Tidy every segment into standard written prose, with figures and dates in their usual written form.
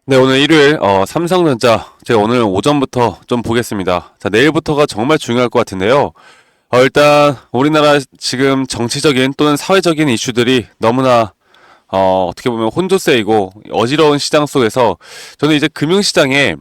네, 오늘 일요일, 삼성전자, 제가 오늘 오전부터 좀 보겠습니다. 자, 내일부터가 정말 중요할 것 같은데요. 일단, 우리나라 지금 정치적인 또는 사회적인 이슈들이 너무나, 어떻게 보면 혼조세이고, 어지러운 시장 속에서, 저는 이제 금융시장에,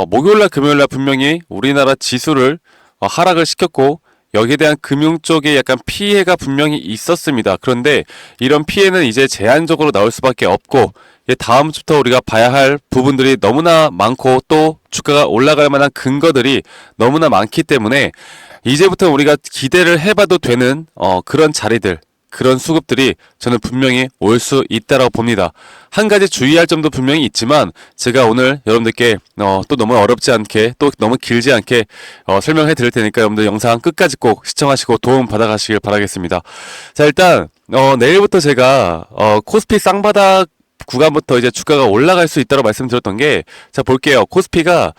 목요일날, 금요일날 분명히 우리나라 지수를 하락을 시켰고, 여기에 대한 금융 쪽에 약간 피해가 분명히 있었습니다. 그런데 이런 피해는 이제 제한적으로 나올 수밖에 없고, 다음 주부터 우리가 봐야 할 부분들이 너무나 많고 또 주가가 올라갈 만한 근거들이 너무나 많기 때문에 이제부터 우리가 기대를 해봐도 되는 그런 자리들, 그런 수급들이 저는 분명히 올 수 있다라고 봅니다. 한 가지 주의할 점도 분명히 있지만 제가 오늘 여러분들께 또 너무 어렵지 않게 또 너무 길지 않게 설명해 드릴 테니까 여러분들 영상 끝까지 꼭 시청하시고 도움 받아가시길 바라겠습니다. 자, 일단 내일부터 제가 코스피 쌍바닥 구간부터 이제 주가가 올라갈 수 있다고 말씀드렸던 게, 자, 볼게요. 코스피가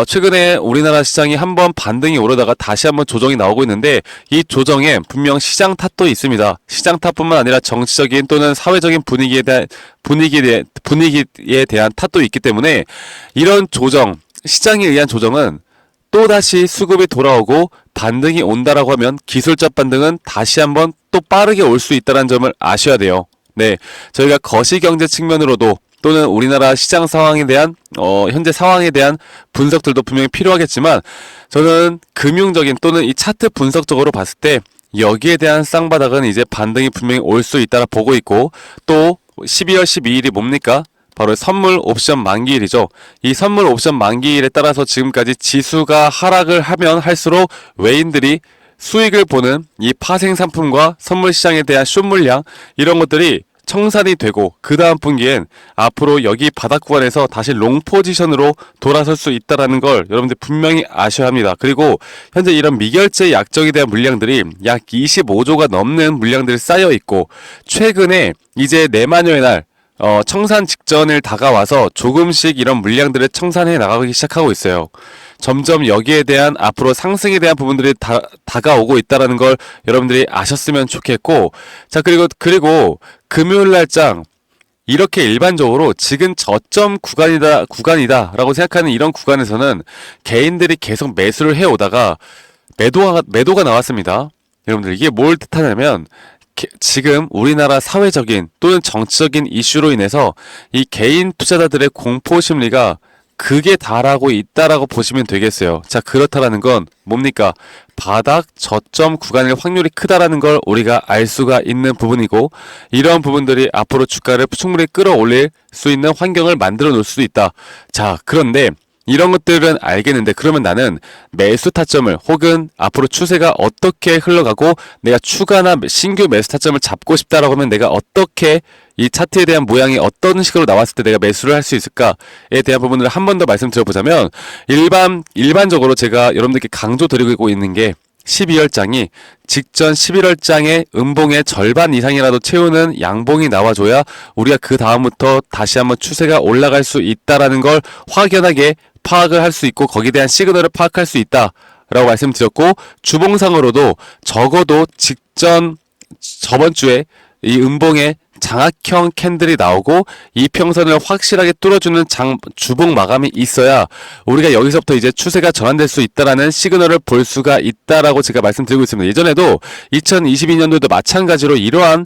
최근에 우리나라 시장이 한번 반등이 오르다가 다시 한번 조정이 나오고 있는데, 이 조정에 분명 시장 탓도 있습니다. 시장 탓뿐만 아니라 정치적인 또는 사회적인 분위기에 대한 탓도 있기 때문에, 이런 조정, 시장에 의한 조정은 또다시 수급이 돌아오고 반등이 온다라고 하면 기술적 반등은 다시 한번 또 빠르게 올 수 있다는 점을 아셔야 돼요. 네, 저희가 거시경제 측면으로도 또는 우리나라 시장 상황에 대한 현재 상황에 대한 분석들도 분명히 필요하겠지만, 저는 금융적인 또는 이 차트 분석적으로 봤을 때 여기에 대한 쌍바닥은 이제 반등이 분명히 올 수 있다라 보고 있고, 또 12월 12일이 뭡니까? 바로 선물 옵션 만기일이죠. 이 선물 옵션 만기일에 따라서 지금까지 지수가 하락을 하면 할수록 외인들이 수익을 보는 이 파생 상품과 선물 시장에 대한 숏 물량, 이런 것들이 청산이 되고 그 다음 분기엔 앞으로 여기 바닥 구간에서 다시 롱 포지션으로 돌아설 수 있다는 걸 여러분들 분명히 아셔야 합니다. 그리고 현재 이런 미결제 약정에 대한 물량들이 약 25조가 넘는 물량들이 쌓여 있고, 최근에 이제 내만여의 날 청산 직전을 다가와서 조금씩 이런 물량들을 청산해 나가기 시작하고 있어요. 점점 여기에 대한 앞으로 상승에 대한 부분들이 다가오고 있다는 걸 여러분들이 아셨으면 좋겠고, 자, 그리고 금요일 날장, 이렇게 일반적으로 지금 저점 구간이다라고 생각하는 이런 구간에서는 개인들이 계속 매수를 해오다가 매도가 나왔습니다. 여러분들, 이게 뭘 뜻하냐면, 지금 우리나라 사회적인 또는 정치적인 이슈로 인해서 이 개인 투자자들의 공포 심리가 극에 달하고 있다라고 보시면 되겠어요. 자, 그렇다라는 건 뭡니까? 바닥 저점 구간일 확률이 크다라는 걸 우리가 알 수가 있는 부분이고, 이런 부분들이 앞으로 주가를 충분히 끌어올릴 수 있는 환경을 만들어 놓을 수도 있다. 자, 그런데 이런 것들은 알겠는데, 그러면 나는 매수 타점을 혹은 앞으로 추세가 어떻게 흘러가고 내가 추가나 신규 매수 타점을 잡고 싶다라고 하면 내가 어떻게 이 차트에 대한 모양이 어떤 식으로 나왔을 때 내가 매수를 할 수 있을까에 대한 부분을 한 번 더 말씀드려보자면, 일반적으로 제가 여러분들께 강조드리고 있는 게 12월장이 직전 11월장의 음봉의 절반 이상이라도 채우는 양봉이 나와줘야 우리가 그 다음부터 다시 한번 추세가 올라갈 수 있다라는 걸 확연하게 파악을 할 수 있고, 거기에 대한 시그널을 파악할 수 있다라고 말씀드렸고, 주봉상으로도 적어도 저번 주에 이 음봉의 장악형 캔들이 나오고 이평선을 확실하게 뚫어주는 주봉 마감이 있어야 우리가 여기서부터 이제 추세가 전환될 수 있다라는 시그널을 볼 수가 있다라고 제가 말씀드리고 있습니다. 예전에도 2022년도에도 마찬가지로 이러한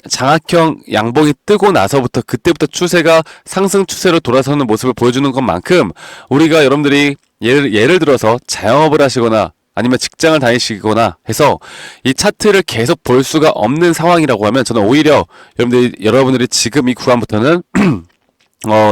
장악형 양봉이 뜨고 나서부터 그때부터 추세가 상승 추세로 돌아서는 모습을 보여주는 것만큼, 우리가 여러분들이 예를 들어서 자영업을 하시거나 아니면 직장을 다니시거나 해서 이 차트를 계속 볼 수가 없는 상황이라고 하면, 저는 오히려 여러분들이 지금 이 구간부터는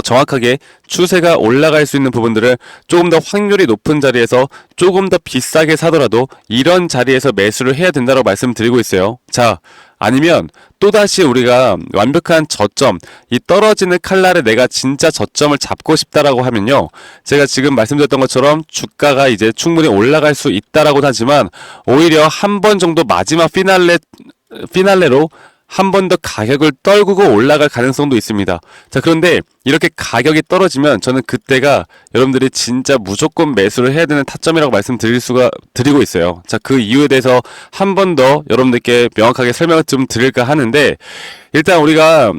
정확하게 추세가 올라갈 수 있는 부분들을 조금 더 확률이 높은 자리에서 조금 더 비싸게 사더라도 이런 자리에서 매수를 해야 된다고 말씀드리고 있어요. 자, 아니면 또다시 우리가 완벽한 저점, 이 떨어지는 칼날에 내가 진짜 저점을 잡고 싶다라고 하면요, 제가 지금 말씀드렸던 것처럼 주가가 이제 충분히 올라갈 수 있다라고 하지만, 오히려 한 번 정도 마지막 피날레로 한 번 더 가격을 떨구고 올라갈 가능성도 있습니다. 자, 그런데 이렇게 가격이 떨어지면 저는 그때가 여러분들이 진짜 무조건 매수를 해야 되는 타점이라고 드리고 있어요. 자, 그 이유에 대해서 한 번 더 여러분들께 명확하게 설명을 좀 드릴까 하는데, 일단 우리가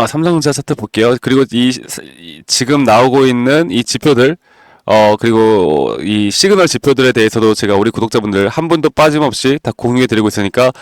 삼성전자 차트 볼게요. 그리고 지금 나오고 있는 이 지표들, 그리고 이 시그널 지표들에 대해서도 제가 우리 구독자분들 한 분도 빠짐없이 다 공유해 드리고 있으니까,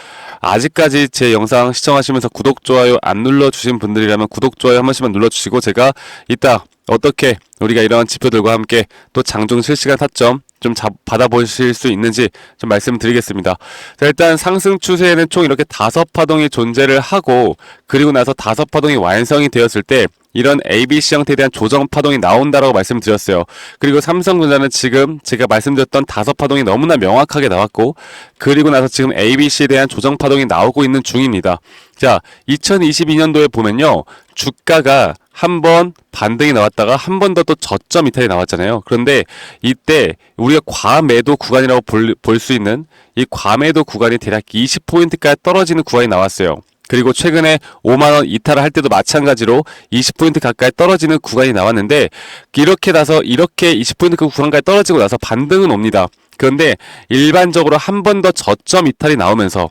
아직까지 제 영상 시청하시면서 구독, 좋아요 안 눌러주신 분들이라면 구독, 좋아요 한 번씩만 눌러주시고, 제가 이따 어떻게 우리가 이런 지표들과 함께 또 장중 실시간 타점 좀 받아보실 수 있는지 좀 말씀드리겠습니다. 자, 일단 상승 추세에는 총 이렇게 5파동이 존재를 하고, 그리고 나서 5파동이 완성이 되었을 때 이런 ABC 형태에 대한 조정 파동이 나온다라고 말씀드렸어요. 그리고 삼성전자는 지금 제가 말씀드렸던 5파동이 너무나 명확하게 나왔고, 그리고 나서 지금 ABC에 대한 조정 파동이 나오고 있는 중입니다. 자, 2022년도에 보면요, 주가가 한 번 반등이 나왔다가 한 번 더 또 저점 이탈이 나왔잖아요. 그런데 이때 우리가 과매도 구간이라고 볼 수 있는 이 과매도 구간이 대략 20포인트까지 떨어지는 구간이 나왔어요. 그리고 최근에 5만원 이탈을 할 때도 마찬가지로 20포인트 가까이 떨어지는 구간이 나왔는데, 이렇게 20포인트 그 구간까지 떨어지고 나서 반등은 옵니다. 그런데 일반적으로 한 번 더 저점 이탈이 나오면서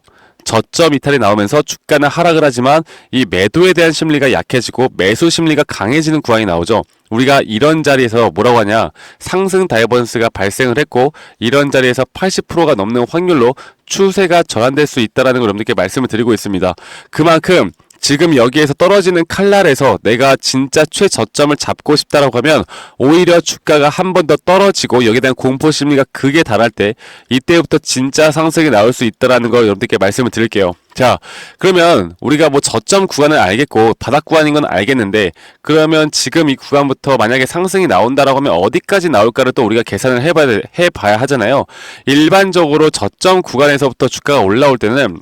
주가는 하락을 하지만 이 매도에 대한 심리가 약해지고 매수 심리가 강해지는 구간이 나오죠. 우리가 이런 자리에서 뭐라고 하냐, 상승 다이버전스가 발생을 했고, 이런 자리에서 80%가 넘는 확률로 추세가 전환될 수 있다는 걸 여러분들께 말씀을 드리고 있습니다. 그만큼 지금 여기에서 떨어지는 칼날에서 내가 진짜 최저점을 잡고 싶다라고 하면, 오히려 주가가 한 번 더 떨어지고 여기에 대한 공포 심리가 극에 달할 때, 이때부터 진짜 상승이 나올 수 있다라는 걸 여러분들께 말씀을 드릴게요. 자, 그러면 우리가 뭐 저점 구간은 알겠고 바닥 구간인 건 알겠는데, 그러면 지금 이 구간부터 만약에 상승이 나온다라고 하면 어디까지 나올까를 또 우리가 계산을 해봐야 하잖아요. 일반적으로 저점 구간에서부터 주가가 올라올 때는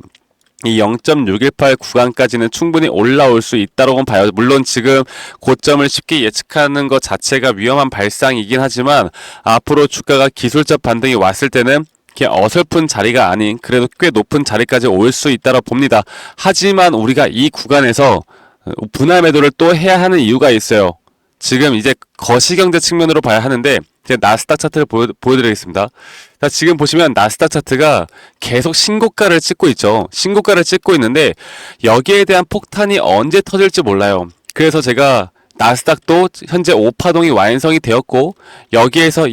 이 0.618 구간까지는 충분히 올라올 수 있다고 봐요. 물론 지금 고점을 쉽게 예측하는 것 자체가 위험한 발상이긴 하지만, 앞으로 주가가 기술적 반등이 왔을 때는 어설픈 자리가 아닌 그래도 꽤 높은 자리까지 올 수 있다고 봅니다. 하지만 우리가 이 구간에서 분할 매도를 또 해야 하는 이유가 있어요. 지금 이제 거시경제 측면으로 봐야 하는데, 제가 나스닥 차트를 보여드리겠습니다. 자, 지금 보시면 나스닥 차트가 계속 신고가를 찍고 있죠. 신고가를 찍고 있는데 여기에 대한 폭탄이 언제 터질지 몰라요. 그래서 제가 나스닥도 현재 5파동이 완성이 되었고, 여기에서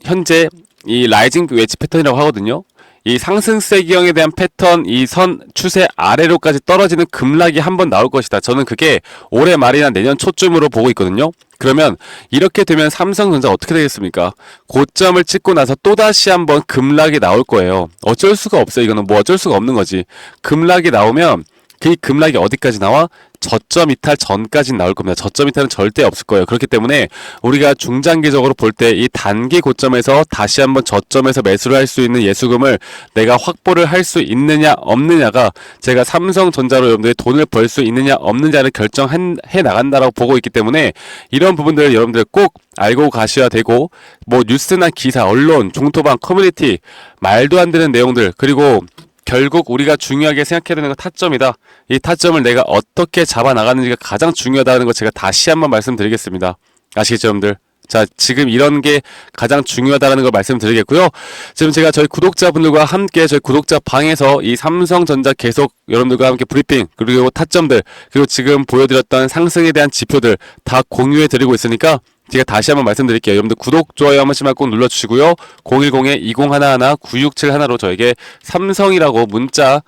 현재 이 라이징 웨지 패턴이라고 하거든요. 이 상승세기형에 대한 패턴, 이 선 추세 아래로까지 떨어지는 급락이 한번 나올 것이다. 저는 그게 올해 말이나 내년 초쯤으로 보고 있거든요. 그러면 이렇게 되면 삼성전자 어떻게 되겠습니까? 고점을 찍고 나서 또다시 한번 급락이 나올 거예요. 어쩔 수가 없어요. 이거는 뭐 어쩔 수가 없는 거지. 급락이 나오면 그 급락이 어디까지 나와? 저점 이탈 전까지 나올 겁니다. 저점 이탈은 절대 없을 거예요. 그렇기 때문에 우리가 중장기적으로 볼 때 이 단기 고점에서 다시 한번 저점에서 매수를 할 수 있는 예수금을 내가 확보를 할 수 있느냐 없느냐가, 제가 삼성전자로 여러분들이 돈을 벌 수 있느냐 없느냐를 결정해 나간다라고 보고 있기 때문에, 이런 부분들을 여러분들 꼭 알고 가셔야 되고, 뭐 뉴스나 기사, 언론, 종토방, 커뮤니티, 말도 안 되는 내용들, 그리고 결국 우리가 중요하게 생각해야 되는 건 타점이다. 이 타점을 내가 어떻게 잡아 나가는지가 가장 중요하다는 거 제가 다시 한번 말씀드리겠습니다. 아시겠죠, 여러분들? 자, 지금 이런 게 가장 중요하다는 걸 말씀드리겠고요. 지금 제가 저희 구독자분들과 함께 저희 구독자 방에서 이 삼성전자 계속 여러분들과 함께 브리핑, 그리고 타점들, 그리고 지금 보여드렸던 상승에 대한 지표들 다 공유해 드리고 있으니까 제가 다시 한번 말씀드릴게요. 여러분들 구독, 좋아요 한 번씩만 꼭 눌러주시고요. 010-2011-9671로 저에게 삼성이라고 문자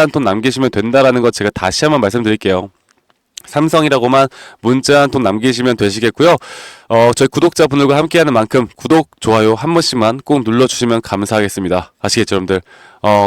한 통 남기시면 된다라는 거 제가 다시 한번 말씀드릴게요. 삼성이라고만 문자 한 통 남기시면 되시겠고요. 저희 구독자분들과 함께하는 만큼 구독, 좋아요 한 번씩만 꼭 눌러주시면 감사하겠습니다. 아시겠죠, 여러분들?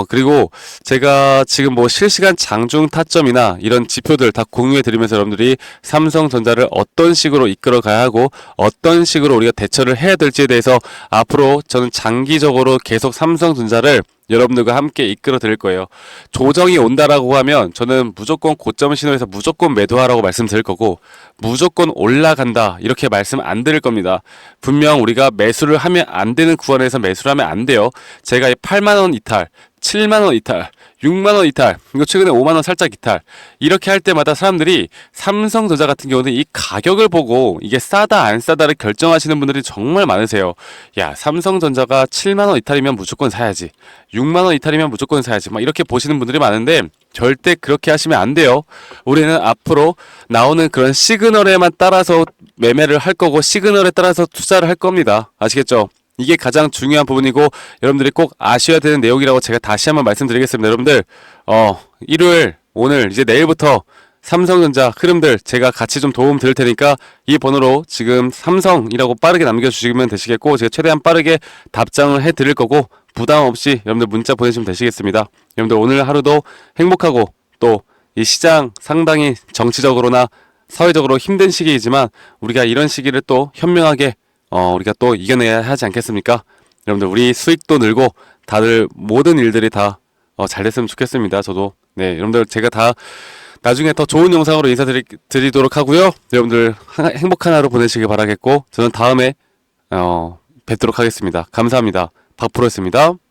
그리고 제가 지금 뭐 실시간 장중 타점이나 이런 지표들 다 공유해드리면서 여러분들이 삼성전자를 어떤 식으로 이끌어 가야 하고 어떤 식으로 우리가 대처를 해야 될지에 대해서 앞으로 저는 장기적으로 계속 삼성전자를 여러분들과 함께 이끌어 드릴 거예요. 조정이 온다라고 하면 저는 무조건 고점 신호에서 무조건 매도하라고 말씀드릴 거고, 무조건 올라간다 이렇게 말씀 안 드릴 겁니다. 분명 우리가 매수를 하면 안 되는 구간에서 매수를 하면 안 돼요. 제가 8만원 이탈, 7만원 이탈, 6만원 이탈, 이거 최근에 5만원 살짝 이탈. 이렇게 할 때마다 사람들이 삼성전자 같은 경우는 이 가격을 보고 이게 싸다 안 싸다를 결정하시는 분들이 정말 많으세요. 야, 삼성전자가 7만원 이탈이면 무조건 사야지. 6만원 이탈이면 무조건 사야지. 막 이렇게 보시는 분들이 많은데 절대 그렇게 하시면 안 돼요. 우리는 앞으로 나오는 그런 시그널에만 따라서 매매를 할 거고 시그널에 따라서 투자를 할 겁니다. 아시겠죠? 이게 가장 중요한 부분이고 여러분들이 꼭 아셔야 되는 내용이라고 제가 다시 한번 말씀드리겠습니다. 여러분들 일요일 오늘 이제 내일부터 삼성전자 흐름들 제가 같이 좀 도움 드릴 테니까 이 번호로 지금 삼성이라고 빠르게 남겨주시면 되시겠고 제가 최대한 빠르게 답장을 해드릴 거고 부담 없이 여러분들 문자 보내시면 되시겠습니다. 여러분들 오늘 하루도 행복하고 또 이 시장 상당히 정치적으로나 사회적으로 힘든 시기이지만 우리가 이런 시기를 또 현명하게 우리가 또 이겨내야 하지 않겠습니까? 여러분들 우리 수익도 늘고 다들 모든 일들이 다 잘 됐으면 좋겠습니다. 저도 네 여러분들 제가 다 나중에 더 좋은 영상으로 인사드리도록 하고요. 여러분들 행복한 하루 보내시길 바라겠고 저는 다음에 뵙도록 하겠습니다. 감사합니다. 박프로였습니다.